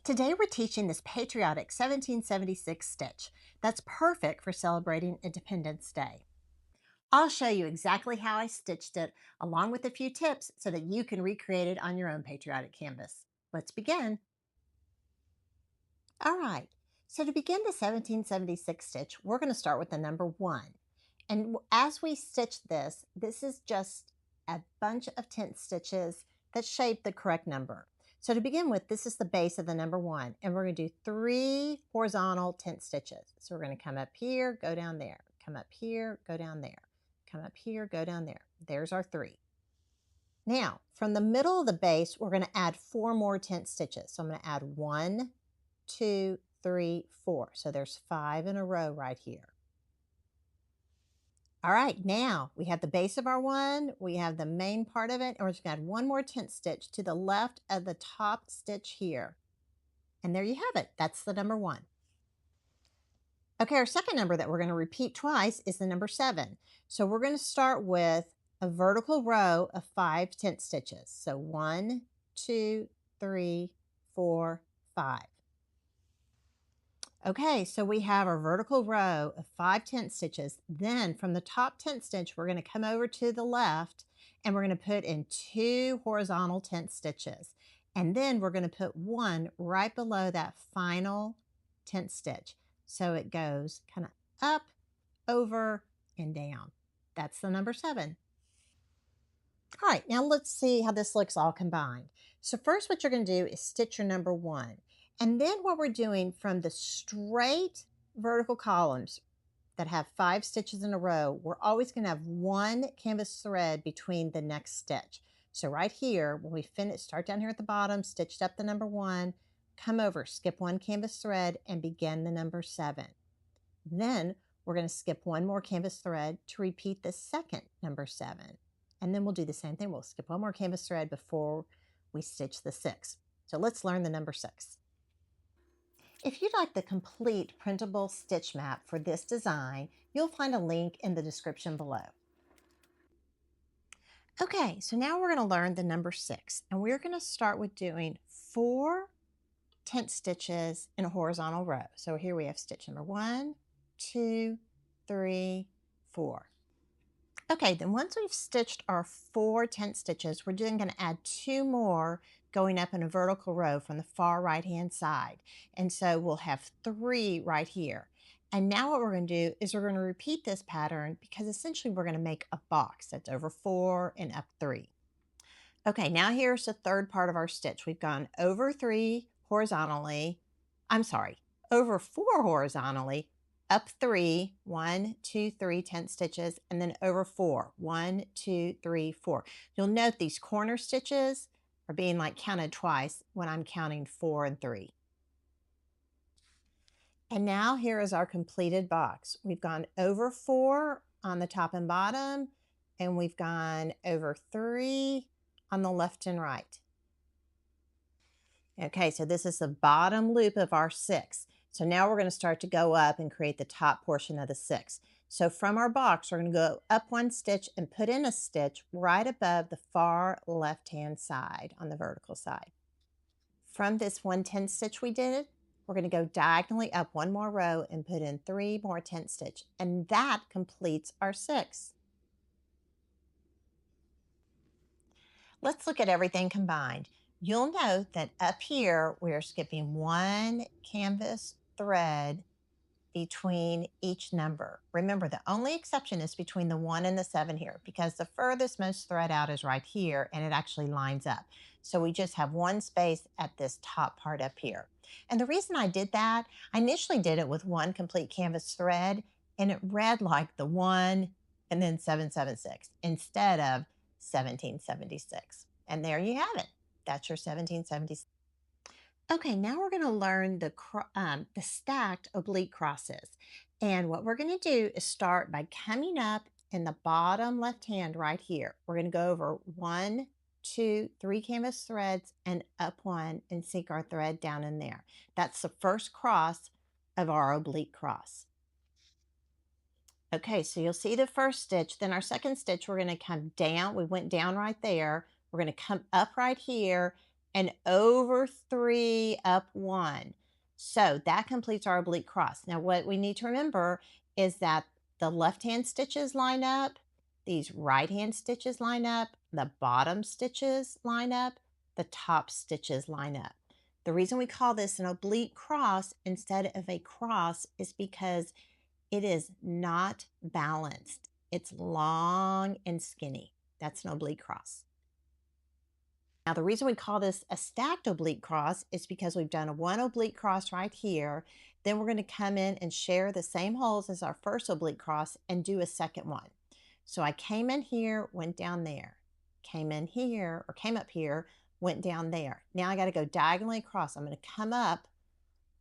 Today we're teaching this patriotic 1776 stitch that's perfect for celebrating Independence Day. I'll show you exactly how I stitched it along with a few tips so that you can recreate it on your own patriotic canvas. Let's begin. All right, so to begin the 1776 stitch, we're going to start with the number 1. And as we stitch this, this is just a bunch of tent stitches that shape the correct number. So to begin with, this is the base of the number 1, and we're going to do 3 horizontal tent stitches. So we're going to come up here, go down there, come up here, go down there, come up here, go down there. There's our 3. Now, from the middle of the base, we're going to add 4 more tent stitches. So I'm going to add 1, 2, 3, 4. So there's 5 in a row right here. All right, now we have the base of our 1, we have the main part of it, and we're just going to add 1 more tent stitch to the left of the top stitch here. And there you have it. That's the number 1. Okay, our second number that we're going to repeat twice is the number 7. So we're going to start with a vertical row of 5 tent stitches. So 1, 2, 3, 4, 5. Okay, so we have our vertical row of 5 tent stitches. Then from the top tent stitch, we're going to come over to the left and we're going to put in 2 horizontal tent stitches. And then we're going to put 1 right below that final tent stitch. So it goes kind of up, over, and down. That's the number 7. All right, now let's see how this looks all combined. So first what you're going to do is stitch your number 1. And then what we're doing from the straight vertical columns that have 5 stitches in a row, we're always going to have 1 canvas thread between the next stitch. So right here, when we finish, start down here at the bottom, stitched up the number 1, come over, skip 1 canvas thread, and begin the number 7. Then we're going to skip 1 more canvas thread to repeat the second number 7. And then we'll do the same thing. We'll skip 1 more canvas thread before we stitch the 6. So let's learn the number 6. If you'd like the complete printable stitch map for this design, you'll find a link in the description below. Okay, so now we're going to learn the number 6, and we're going to start with doing 4 tent stitches in a horizontal row. So here we have stitch number 1, 2, 3, 4. Okay, then once we've stitched our 4 tent stitches, we're then going to add 2 more going up in a vertical row from the far right-hand side. And so we'll have 3 right here. And now what we're going to do is we're going to repeat this pattern because essentially we're going to make a box that's over 4 and up 3. Okay, now here's the third part of our stitch. We've gone over 3 horizontally. I'm sorry, over 4 horizontally, up 3, 1, 2, 3 tent stitches, and then over 4, 1, 2, 3, 4. You'll note these corner stitches are being like counted twice when I'm counting 4 and 3. And now here is our completed box. We've gone over 4 on the top and bottom, and we've gone over 3 on the left and right. Okay, so this is the bottom loop of our 6. So now we're going to start to go up and create the top portion of the 6. So from our box, we're going to go up 1 stitch and put in a stitch right above the far left-hand side on the vertical side. From this 1 tent stitch we did, we're going to go diagonally up 1 more row and put in 3 more tent stitch, and that completes our 6. Let's look at everything combined. You'll note that up here, we're skipping 1 canvas thread between each number. Remember, the only exception is between the 1 and the 7 here, because the furthest most thread out is right here, and it actually lines up. So we just have 1 space at this top part up here. And the reason I did that, I initially did it with 1 complete canvas thread, and it read like the 1 and then 776 instead of 1776. And there you have it. That's your 1776. Okay, now we're going to learn the stacked oblique crosses. And what we're going to do is start by coming up in the bottom left hand right here. We're going to go over 1, 2, 3 canvas threads and up 1 and sink our thread down in there. That's the first cross of our oblique cross. Okay, so you'll see the first stitch. Then our second stitch, we're going to come down. We went down right there. We're going to come up right here and over 3, up 1. So that completes our oblique cross. Now, what we need to remember is that the left-hand stitches line up, these right-hand stitches line up, the bottom stitches line up, the top stitches line up. The reason we call this an oblique cross instead of a cross is because it is not balanced. It's long and skinny. That's an oblique cross. Now, the reason we call this a stacked oblique cross is because we've done one oblique cross right here. Then we're going to come in and share the same holes as our first oblique cross and do a second one. So I came in here, went down there, came in here, or came up here, went down there. Now I got to go diagonally across. I'm going to come up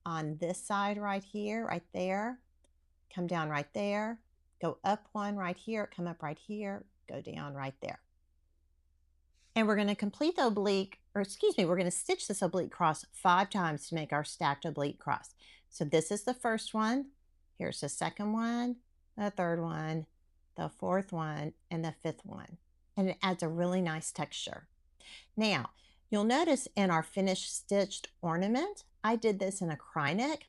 on this side right here, right there, come down right there, go up one right here, come up right here, go down right there. And we're going to complete the oblique, or excuse me, we're going to stitch this oblique cross 5 times to make our stacked oblique cross. So this is the first one. Here's the second one, the third one, the fourth one, and the fifth one. And it adds a really nice texture. Now, you'll notice in our finished stitched ornament, I did this in a cryneck,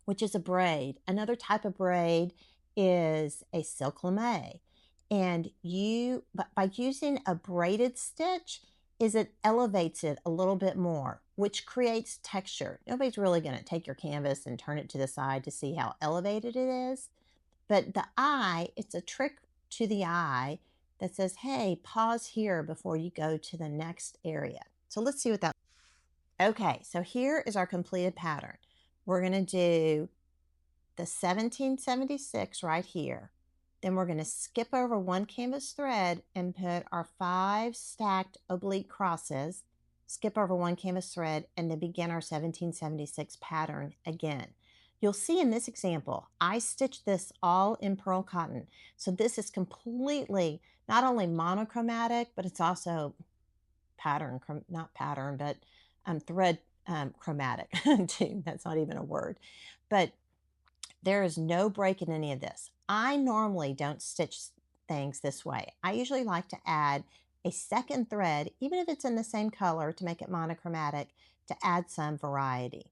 which is a braid. Another type of braid is a silk lame. And by using a braided stitch, it elevates it a little bit more, which creates texture. Nobody's really going to take your canvas and turn it to the side to see how elevated it is. But the eye, it's a trick to the eye that says, hey, pause here before you go to the next area. So let's see what that. Okay, so here is our completed pattern. We're going to do the 1776 right here. Then we're going to skip over one canvas thread and put our 5 stacked oblique crosses, skip over one canvas thread, and then begin our 1776 pattern again. You'll see in this example, I stitched this all in pearl cotton. So this is completely not only monochromatic, but it's also pattern, not pattern, but thread chromatic too. That's not even a word. But there is no break in any of this. I normally don't stitch things this way. I usually like to add a second thread, even if it's in the same color to make it monochromatic, to add some variety.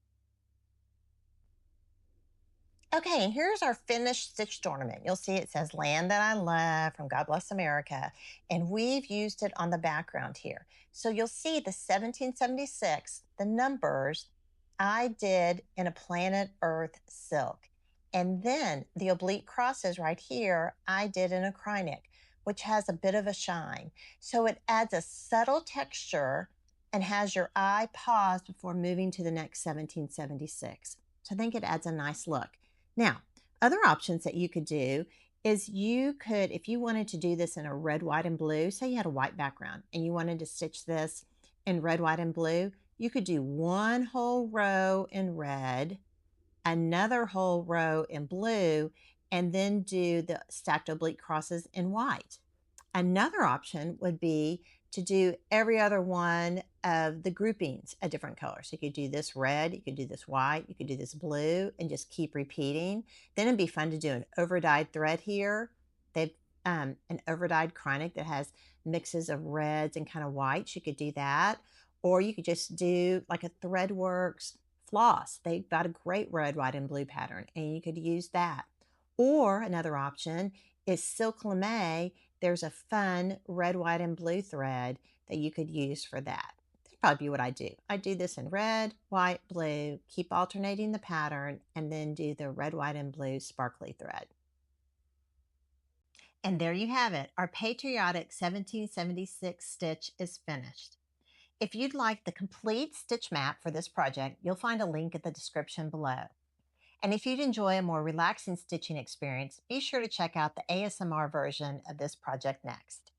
Okay, and here's our finished stitched ornament. You'll see it says Land That I Love from God Bless America, and we've used it on the background here. So you'll see the 1776, the numbers I did in a planet Earth silk. And then the oblique crosses right here, I did in a cryneck, which has a bit of a shine. So it adds a subtle texture and has your eye pause before moving to the next 1776. So I think it adds a nice look. Now, other options that you could do is you could, if you wanted to do this in a red, white, and blue, say you had a white background and you wanted to stitch this in red, white, and blue, you could do one whole row in red, another whole row in blue, and then do the stacked oblique crosses in white. Another option would be to do every other one of the groupings a different color. So you could do this red, you could do this white, you could do this blue, and just keep repeating. Then it'd be fun to do an overdyed thread here. They've an overdyed cryneck that has mixes of reds and kind of whites. You could do that. Or you could just do like a Threadworks floss. They've got a great red, white, and blue pattern, and you could use that. Or another option is silk lame. There's a fun red, white, and blue thread that you could use for that. That'd probably be what I do. I do this in red, white, blue, keep alternating the pattern, and then do the red, white, and blue sparkly thread. And there you have it. Our Patriotic 1776 stitch is finished. If you'd like the complete stitch map for this project, you'll find a link in the description below. And if you'd enjoy a more relaxing stitching experience, be sure to check out the ASMR version of this project next.